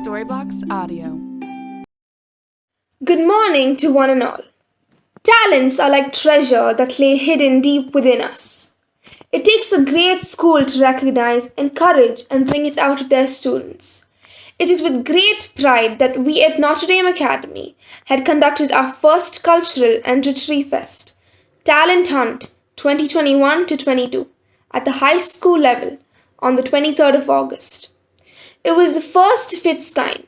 Storyblocks Audio. Good morning to one and all. Talents are like treasure that lay hidden deep within us. It takes a great school to recognize, encourage, and bring it out of their students. It is with great pride that we at Notre Dame Academy had conducted our first cultural and literary fest, Talent Hunt 2021 to 22, at the high school level on the 23rd of August. It was the first of its kind.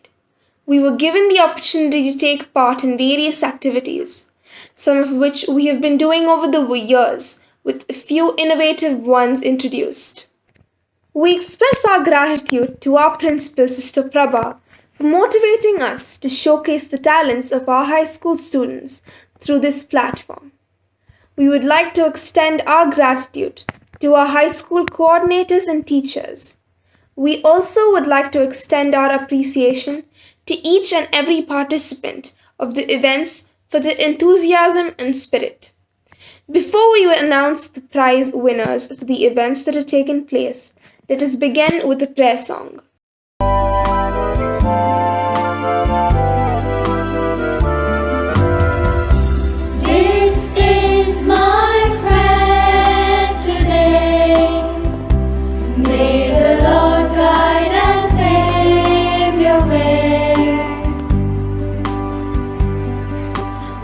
We were given the opportunity to take part in various activities, some of which we have been doing over the years, with a few innovative ones introduced. We express our gratitude to our principal, Sister Prabha, for motivating us to showcase the talents of our high school students through this platform. We would like to extend our gratitude to our high school coordinators and teachers. We also would like to extend our appreciation to each and every participant of the events for their enthusiasm and spirit. Before we announce the prize winners for the events that have taken place, let us begin with a prayer song. This is my prayer today. May the Lord guide and pave your way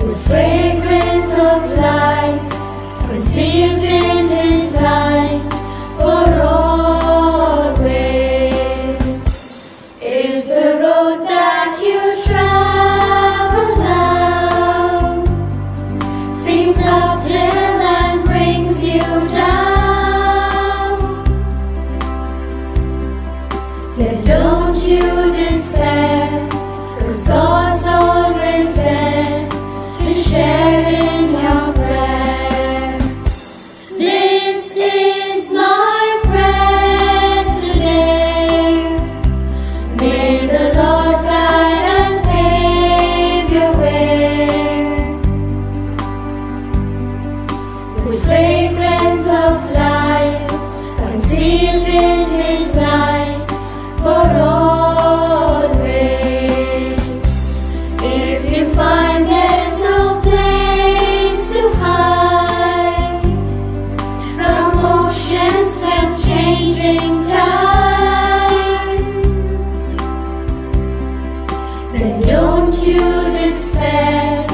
with fragrance of life conceived in His light for always. If the road that you travel now seems uphill and brings you down, then don't you despair, 'cause God's always there to share in your prayer. This is my prayer today. May the Lord guide and pave your way with fragrance of life concealed in His light for always. If you find there's no place to hide from oceans when changing tides, then don't you despair,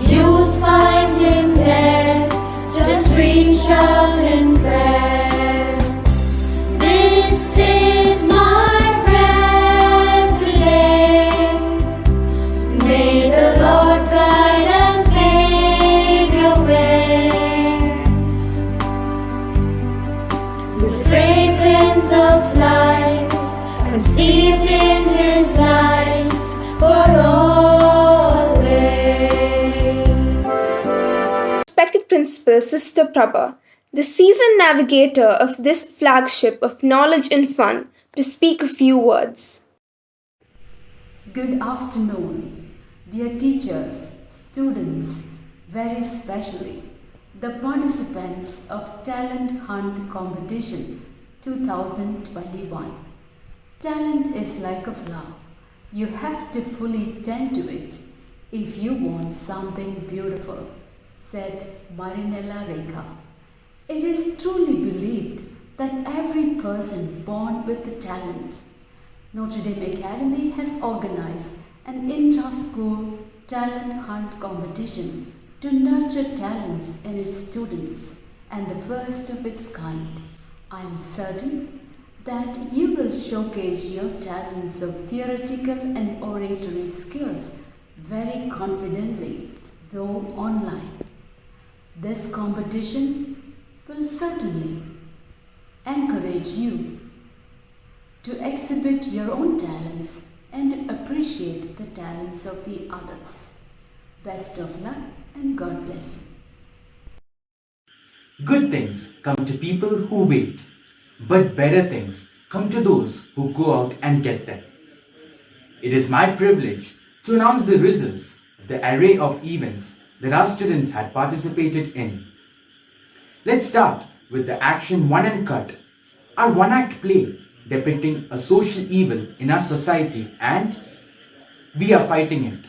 you'll find Him there. Just reach out in prayer. This is my prayer today. May the Lord guide and pave your way with fragrance of life conceived in His light for always. Respected Principal, Sister Prabha, the seasoned navigator of this flagship of knowledge and fun, to speak a few words. Good afternoon, dear teachers, students, very especially the participants of Talent Hunt Competition 2021. Talent is like a flower. You have to fully tend to it if you want something beautiful, said Marinella Rekha. It is truly believed that every person born with a talent. Notre Dame Academy has organized an intra-school talent hunt competition to nurture talents in its students, and the first of its kind. I am certain that you will showcase your talents of theoretical and oratory skills very confidently, though online. This competition will certainly encourage you to exhibit your own talents and appreciate the talents of the others. Best of luck and God bless you. Good things come to people who wait, but better things come to those who go out and get them. It is my privilege to announce the results of the array of events that our students had participated in. Let's start with the Action 1 and Cut, our one-act play depicting a social evil in our society, and we are fighting it.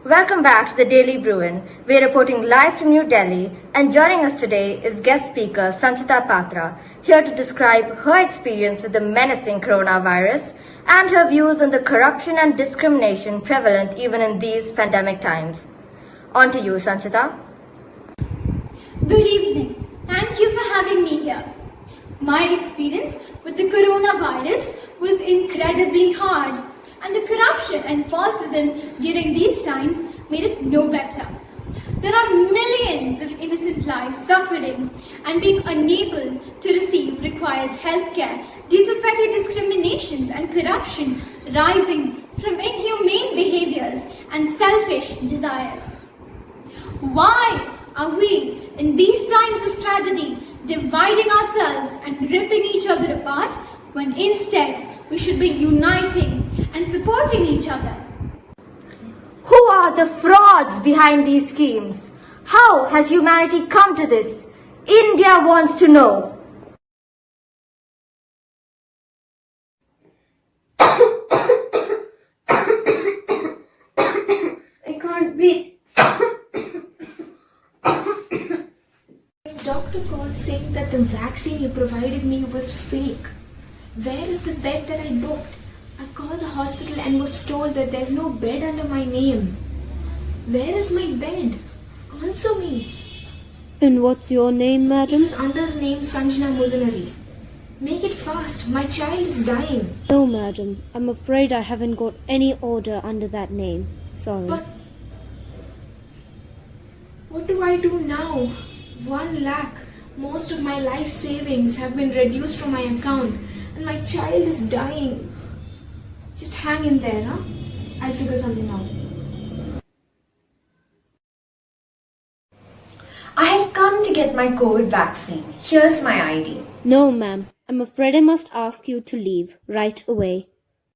Welcome back to the Daily Bruin. We are reporting live from New Delhi, and joining us today is guest speaker Sanchita Patra, here to describe her experience with the menacing coronavirus and her views on the corruption and discrimination prevalent even in these pandemic times. On to you, Sanchita. Good evening. Thank you for having me here. My experience with the coronavirus was incredibly hard, and the corruption and falsism during these times made it no better. There are millions of innocent lives suffering and being unable to receive required healthcare due to petty discriminations and corruption rising from inhumane behaviors and selfish desires. Why are we, in these times of tragedy, dividing ourselves and ripping each other apart when instead we should be uniting and supporting each other? Who are the frauds behind these schemes? How has humanity come to this? India wants to know. I can't breathe. Doctor called saying that the vaccine you provided me was fake. Where is the bed that I booked? I called the hospital and was told that there's no bed under my name. Where is my bed? Answer me. And what's your name, madam? It was under the name Sanjana Mudunari. Make it fast. My child is dying. No, madam. I'm afraid I haven't got any order under that name. Sorry. But what do I do now? 1 lakh. Most of my life savings have been reduced from my account, and my child is dying. Just hang in there, huh? I'll figure something out. I have come to get my COVID vaccine. Here's my ID. No, ma'am. I'm afraid I must ask you to leave right away.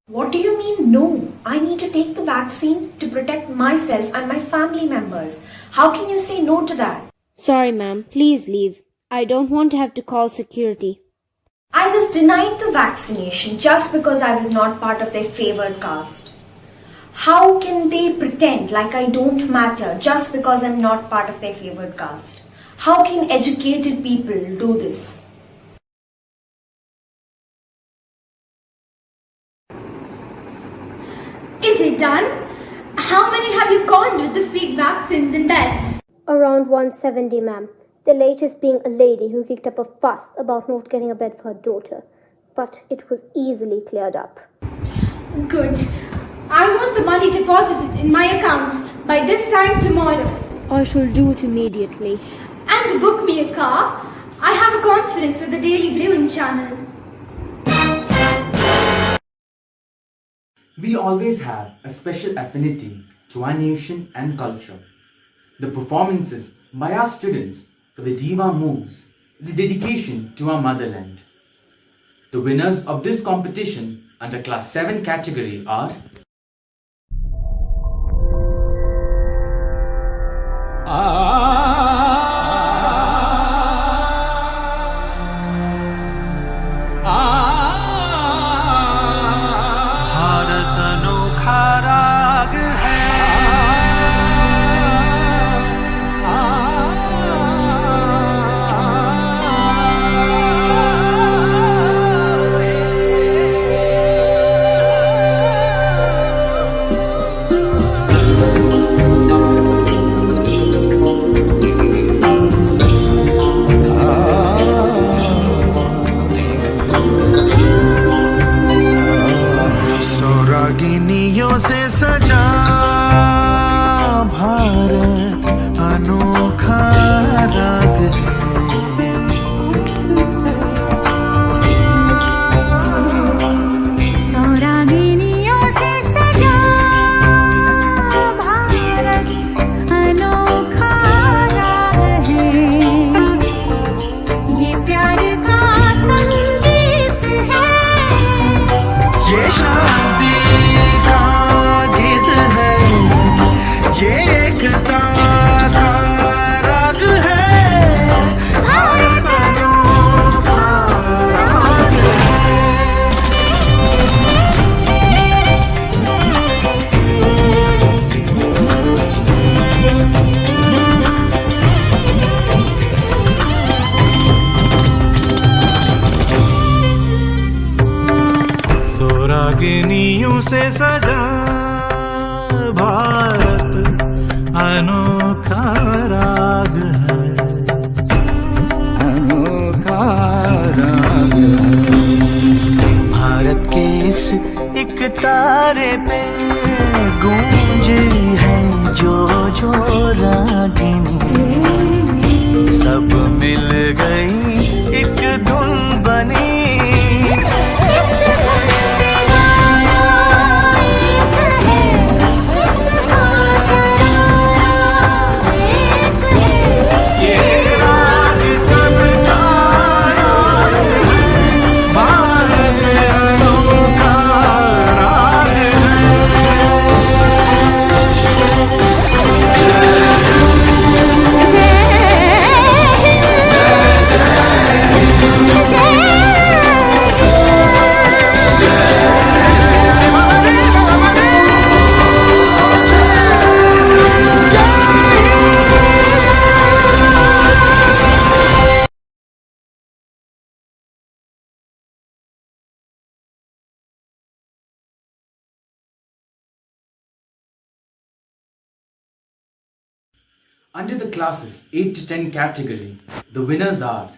What do you mean, no? I need to take the vaccine to protect myself and my family members. How can you say no to that? Sorry, ma'am. Please leave. I don't want to have to call security. I was denied the vaccination just because I was not part of their favored caste. How can they pretend like I don't matter just because I'm not part of their favored caste? How can educated people do this? Is it done? How many have you conned with the fake vaccines and beds? Around 170, ma'am. The latest being a lady who kicked up a fuss about not getting a bed for her daughter. But it was easily cleared up. Good. I want the money deposited in my account by this time tomorrow. I shall do it immediately. And book me a car. I have a conference with the Daily Bruin channel. We always have a special affinity to our nation and culture. The performances by our students for the Diva Moves is a dedication to our motherland. The winners of this competition under Class 7 category are Bharat अनोखा राग है रागिनियों से सजा भारत अनोखा राग है, अनोखा राग है। भारत के इस एक तारे पे गूंज है जो जो रागिनी, सब मिल गई एक धुन बनी। Under the classes 8 to 10 category, the winners are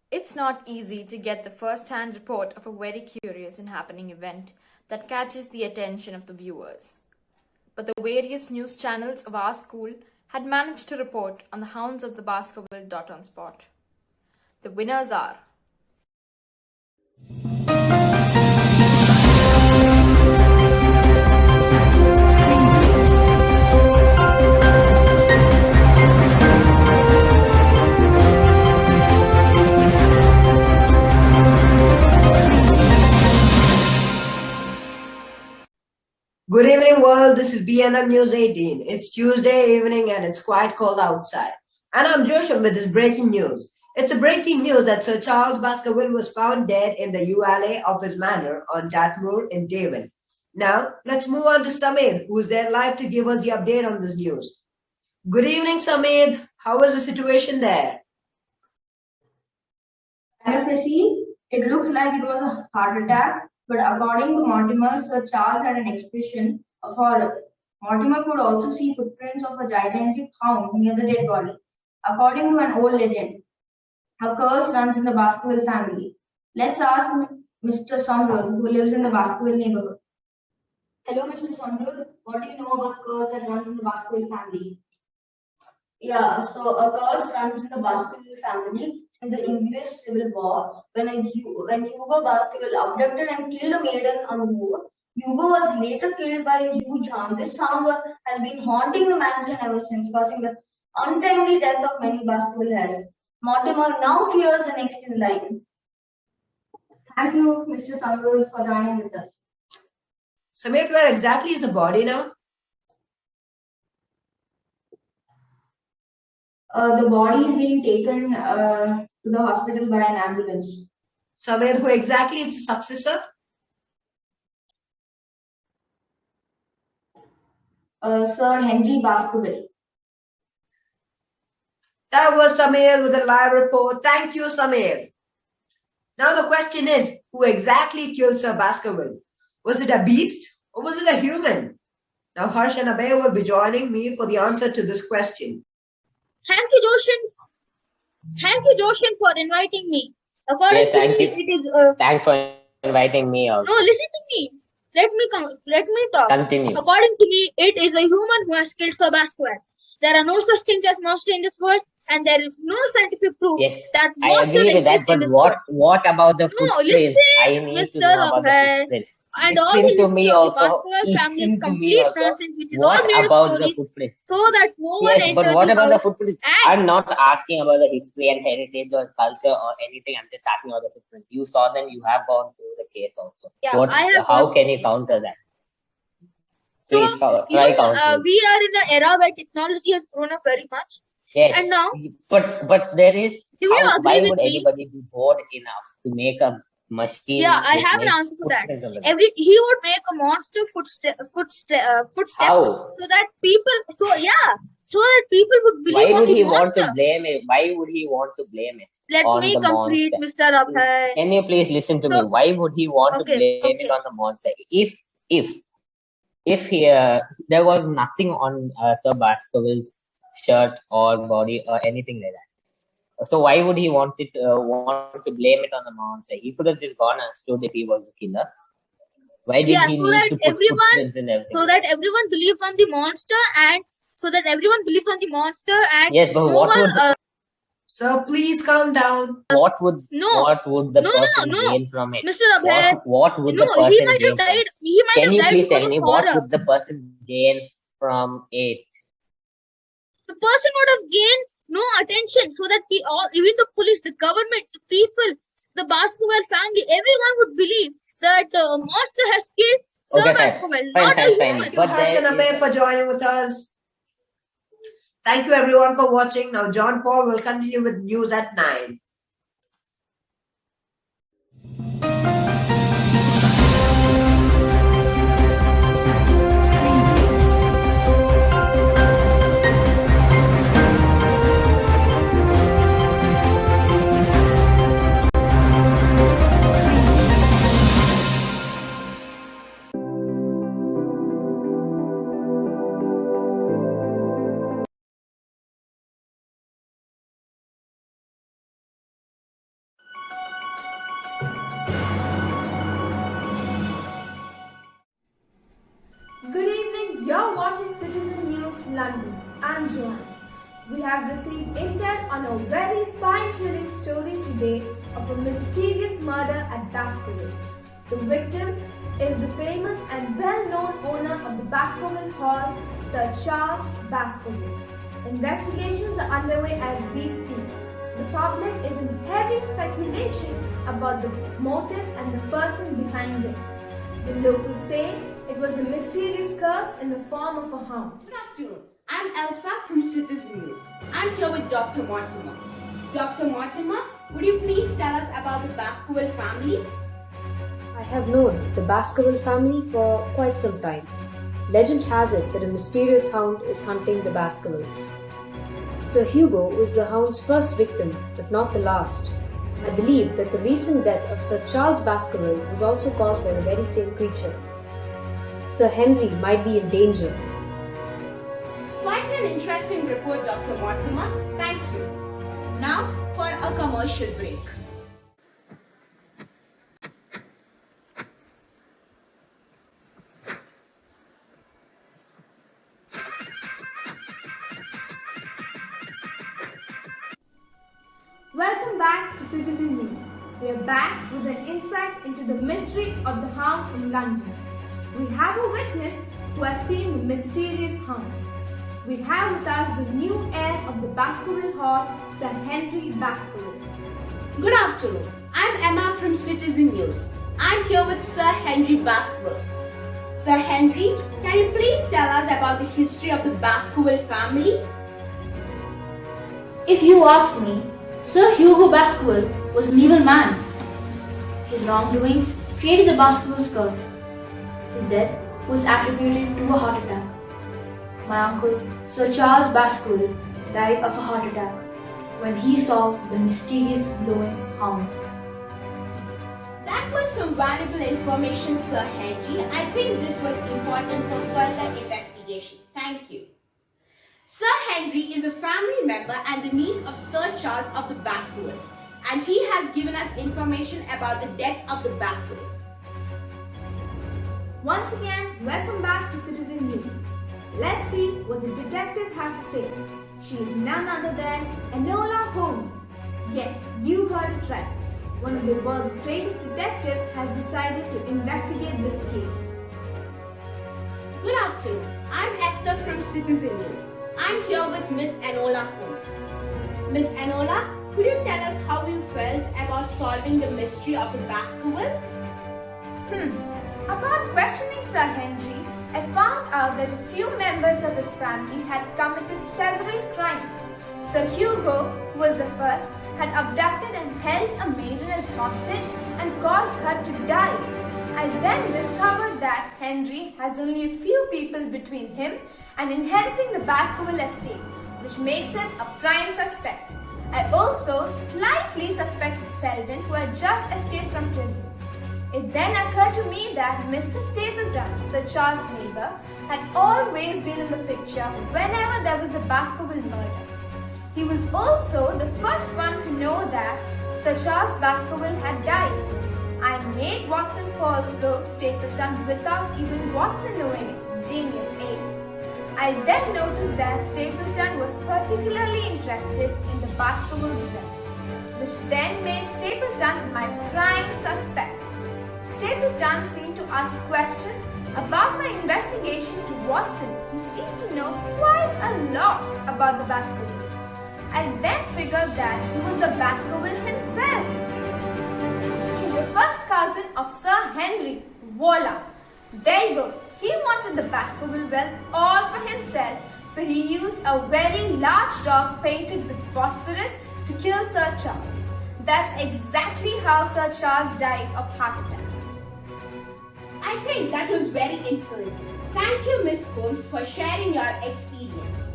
It's not easy to get the first-hand report of a very curious and happening event that catches the attention of the viewers. But the various news channels of our school had managed to report on the hounds of the Baskerville dot on spot. The winners are Good evening, world. This is BNM News 18. It's Tuesday evening and it's quite cold outside. And I'm Joshua with this breaking news. It's a breaking news that Sir Charles Baskerville was found dead in the ULA of his manor on Dartmoor in Devon. Now, let's move on to Sameed, who is there live to give us the update on this news. Good evening, Sameed. How is the situation there? NFC, it looks like it was a heart attack, but according to Mortimer, Sir Charles had an expression of horror. Mortimer could also see footprints of a gigantic hound near the dead body. According to an old legend, a curse runs in the Baskerville family. Let's ask Mr. Somrud, who lives in the Baskerville neighborhood. Hello, Mr. Somrud. What do you know about the curse that runs in the Baskerville family? Yeah, so a curse runs in the Baskerville family in the English Civil War when Hugo Baskerville abducted and killed a maiden on the moor. Hugo was later killed by a huge hound. This hound has been haunting the mansion ever since, causing the untimely death of many Baskerville heirs. Mortimer now fears the next in line. Thank you, Mr. Samrul, for joining with us. Sameed, where exactly is the body now? The body is being taken to the hospital by an ambulance. Sameed, who exactly is the successor? Sir Henry Baskerville. That was Sameed with a live report. Thank you, Sameed. Now the question is, who exactly killed Sir Baskerville? Was it a beast or was it a human? Now Harsh and Abhay will be joining me for the answer to this question. Thank you, Joshin, for inviting me. According Yes, thank to you. me, it is. Thanks for inviting me also. No, listen to me. Let me talk. Continue. According to me, it is a human who has killed Sir Baskerville. There are no such things as monster in this world, and there is no scientific proof Yes, that I monster agree with that, exists in but this world. what about the No, footprints? listen, I need to Mr. know about the Abhay, footprints. and all the Listen to history me of the also. Baskerville family is Listen to me complete also. nonsense, which is all What made up about the stories footprints? so that no one Yes, but enters what the about the house. footprints? And I'm not asking about the history and heritage or culture or anything. I'm just asking about the footprints. You saw them. You have gone through the case also. yeah, What? I have How gone can through you this. counter that? So Please try even countering. we are in an era where technology has grown up very much, Yes, and now but there is do you how? agree Why with would me? anybody be bored enough to make a machine Yeah, I which have an makes answer for that. footprints on the ground? He would make a monster footstep How? so that people would Why believe on would the he want to monster. blame it? Why would he want to blame it Let on me the complete, monster? Mr. Abhay. Can you please listen to me? So Why would he want to blame it on the monster? If there was nothing on Sir Baskerville's shirt or body or anything like that, so why would he want to blame it on the monster? He could have just gone and stood if he was the killer. Why did yeah, he need to put footprints and everything? so that everyone believes on the monster, and Yes, but no what one. would Sir, please calm down. what would the No, person no, gain from it? Mr. Abhay. What would No, the he person might have gain from died. it? He might Can have you died please because tell of me what horror. would the person gain from it? The person would have gained no attention, so that even the police, the government, the people, the Baskerville family, everyone would believe that the monster has killed Sir Okay, Baskerville, fine, not a fine. human. Thank you, But Harsh there and Abhay, is for joining with us. Thank you, everyone, for watching. Now, John Paul will continue with news at 9. Good evening, you're watching Citizen News London. I'm Joanne. We have received intel on a very spine-chilling story today of a mysterious murder at Baskerville. The victim is the famous and well-known owner of the Baskerville Hall, Sir Charles Baskerville. Investigations are underway as we speak. The public is in heavy speculation about the motive and the person behind it. The locals say It was a mysterious curse in the form of a hound. Good afternoon. I'm Elsa from Citizen News. I'm here with Dr. Mortimer. Dr. Mortimer, would you please tell us about the Baskerville family? I have known the Baskerville family for quite some time. Legend has it that a mysterious hound is hunting the Baskervilles. Sir Hugo was the hound's first victim, but not the last. I believe that the recent death of Sir Charles Baskerville was also caused by the very same creature. Sir Henry might be in danger. Quite an interesting report, Dr. Mortimer. Thank you. Now for a commercial break. Welcome back to Citizen News. We are back with an insight into the mystery of the hound in London. We have a witness who has seen the mysterious hound. We have with us the new heir of the Baskerville Hall, Sir Henry Baskerville. Good afternoon. I'm Emma from Citizen News. I'm here with Sir Henry Baskerville. Sir Henry, can you please tell us about the history of the Baskerville family? If you ask me, Sir Hugo Baskerville was an evil man. His wrongdoings created the Baskerville's curse. His death was attributed to a heart attack. My uncle, Sir Charles Baskerville, died of a heart attack when he saw the mysterious glowing hound. That was some valuable information, Sir Henry. I think this was important for further investigation. Thank you. Sir Henry is a family member and the niece of Sir Charles of the Baskervilles, and he has given us information about the deaths of the Baskervilles. Once again, welcome back to Citizen News. Let's see what the detective has to say. She is none other than Enola Holmes. Yes, you heard it right. One of the world's greatest detectives has decided to investigate this case. Good afternoon. I'm Esther from Citizen News. I'm here with Miss Enola Holmes. Miss Enola, could you tell us how you felt about solving the mystery of the Baskerville? Upon questioning Sir Henry, I found out that a few members of his family had committed several crimes. Sir Hugo, who was the first, had abducted and held a maiden as hostage and caused her to die. I then discovered that Henry has only a few people between him and inheriting the Baskerville estate, which makes him a prime suspect. I also slightly suspected Selden, who had just escaped from prison. It then occurred to me that Mr. Stapleton, Sir Charles' neighbour, had always been in the picture whenever there was a Baskerville murder. He was also the first one to know that Sir Charles Baskerville had died. I made Watson follow Stapleton without even Watson knowing it. Genius, eh? I then noticed that Stapleton was particularly interested in the Baskervilles' death, which then made Stapleton my prime suspect. Stapleton seemed to ask questions about my investigation to Watson. He seemed to know quite a lot about the Baskervilles. I then figured that he was a Baskerville himself. He's the first cousin of Sir Henry. Voila! There you go. He wanted the Baskerville wealth all for himself, so he used a very large dog painted with phosphorus to kill Sir Charles. That's exactly how Sir Charles died of heart attack. I think that was very intelligent. Thank you, Miss Holmes, for sharing your experience.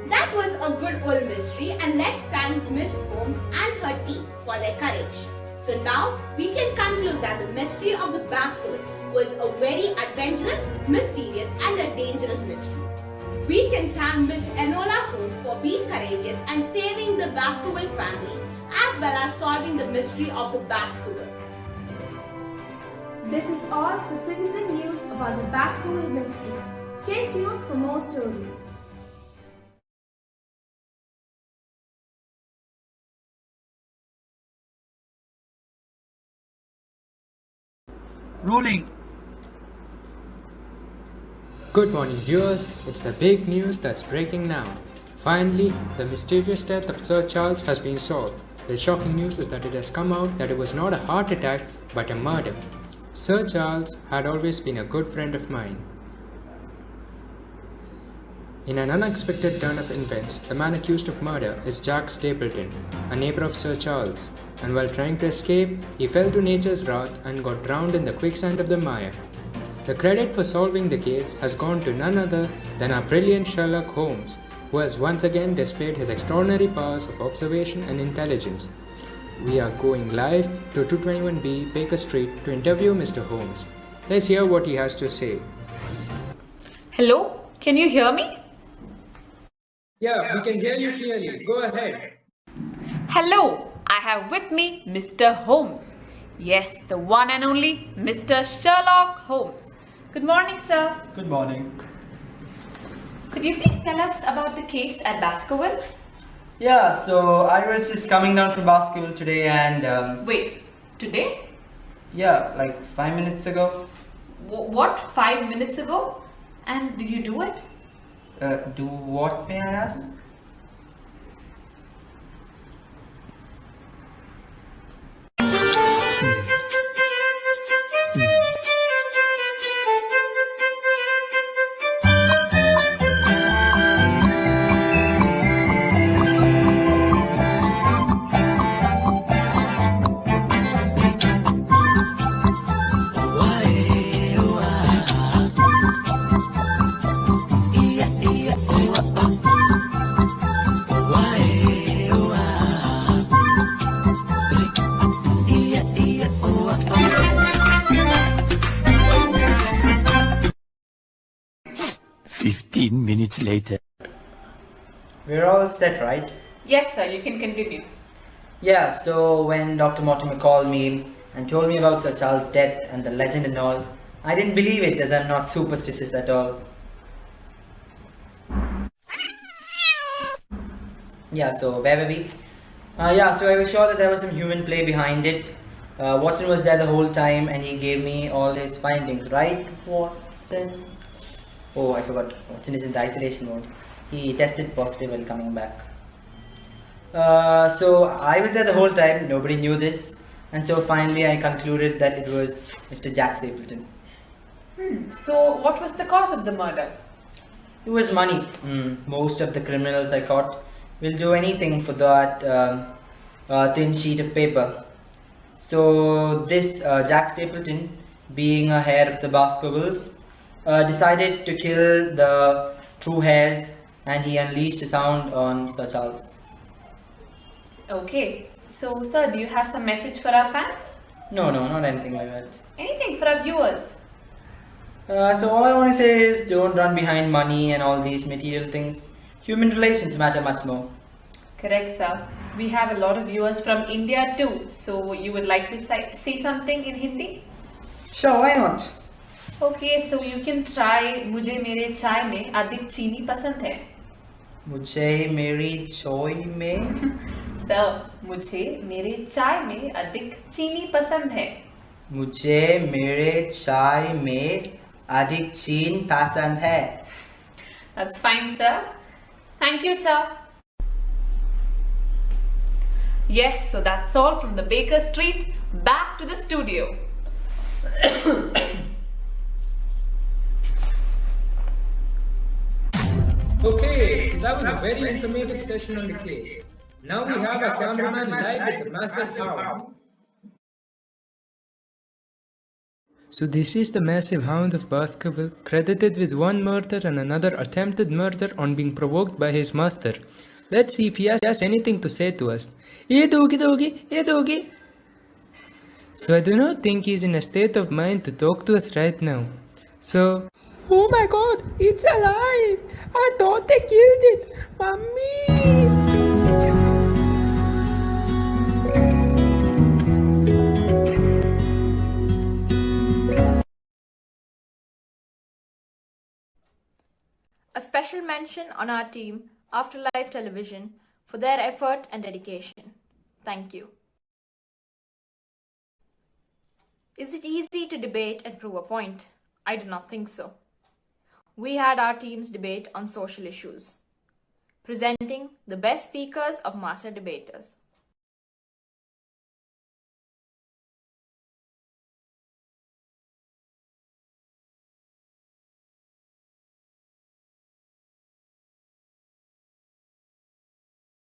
That was a good old mystery, and let's thank Miss Holmes and her team for their courage. So now we can conclude that the mystery of the Baskerville was a very adventurous, mysterious, and a dangerous mystery. We can thank Miss Enola Holmes for being courageous and saving the Baskerville family, as well as solving the mystery of the Baskerville. This is all for Citizen News about the Baskerville mystery. Stay tuned for more stories. Rolling. Good morning, viewers. It's the big news that's breaking now. Finally, the mysterious death of Sir Charles has been solved. The shocking news is that it has come out that it was not a heart attack but a murder. Sir Charles had always been a good friend of mine. In an unexpected turn of events, the man accused of murder is Jack Stapleton, a neighbor of Sir Charles, and while trying to escape, he fell to nature's wrath and got drowned in the quicksand of the mire. The credit for solving the case has gone to none other than our brilliant Sherlock Holmes, who has once again displayed his extraordinary powers of observation and intelligence. We are going live to 221B Baker Street to interview Mr. Holmes. Let's hear what he has to say. Hello, can you hear me? Yeah, we can hear you clearly. Go ahead. Hello, I have with me Mr. Holmes. Yes, the one and only Mr. Sherlock Holmes. Good morning, sir. Good morning. Could you please tell us about the case at Baskerville? Yeah, so I was just coming down from Baskerville today and... Wait, today? Yeah, like 5 minutes ago. What, 5 minutes ago? And did you do it? Do what, may I ask? 15 minutes later. We're all set, right? Yes, sir, you can continue. Yeah, so when Dr. Mortimer called me and told me about Sir Charles' death and the legend and all, I didn't believe it as I'm not superstitious at all. Yeah, so where were we? So I was sure that there was some human play behind it. Watson was there the whole time and he gave me all his findings, right, Watson? Oh, I forgot. Watson is in the isolation mode. He tested positive while coming back. So I was there the whole time, nobody knew this, and so finally I concluded that it was Mr. Jack Stapleton. So what was the cause of the murder? It was money. Most of the criminals I caught will do anything for that thin sheet of paper. So this Jack Stapleton, being a heir of the Baskervilles, decided to kill the true heirs, and he unleashed his hound on Sir Charles. Okay, so sir, do you have some message for our fans? No, not anything like that. Anything for our viewers? So all I want to say is don't run behind money and all these material things. Human relations matter much more. Correct, sir. We have a lot of viewers from India too. So you would like to say something in Hindi? Sure, why not? Okay, so you can try मुझे मेरे चाय में अधिक चीनी पसंद है. मुझे मेरी चाय में Sir, मुझे मेरे चाय में अधिक चीनी पसंद है. मुझे मेरे चाय में अधिक चीनी पसंद है. That's fine, sir. Thank you, sir. Yes, so that's all from the Baker Street. Back to the studio. Okay, so that was a very informative session on the case. Now we have our cameraman live with the massive hound. So this is the massive hound of Baskerville, credited with one murder and another attempted murder on being provoked by his master. Let's see if he has anything to say to us. Hey doggy. So I do not think he's in a state of mind to talk to us right now. So... Oh my god, it's alive! I thought they killed it! Mommy! A special mention on our team, Afterlife Television, for their effort and dedication. Thank you. Is it easy to debate and prove a point? I do not think so. We had our team's debate on social issues, presenting the best speakers of master debaters.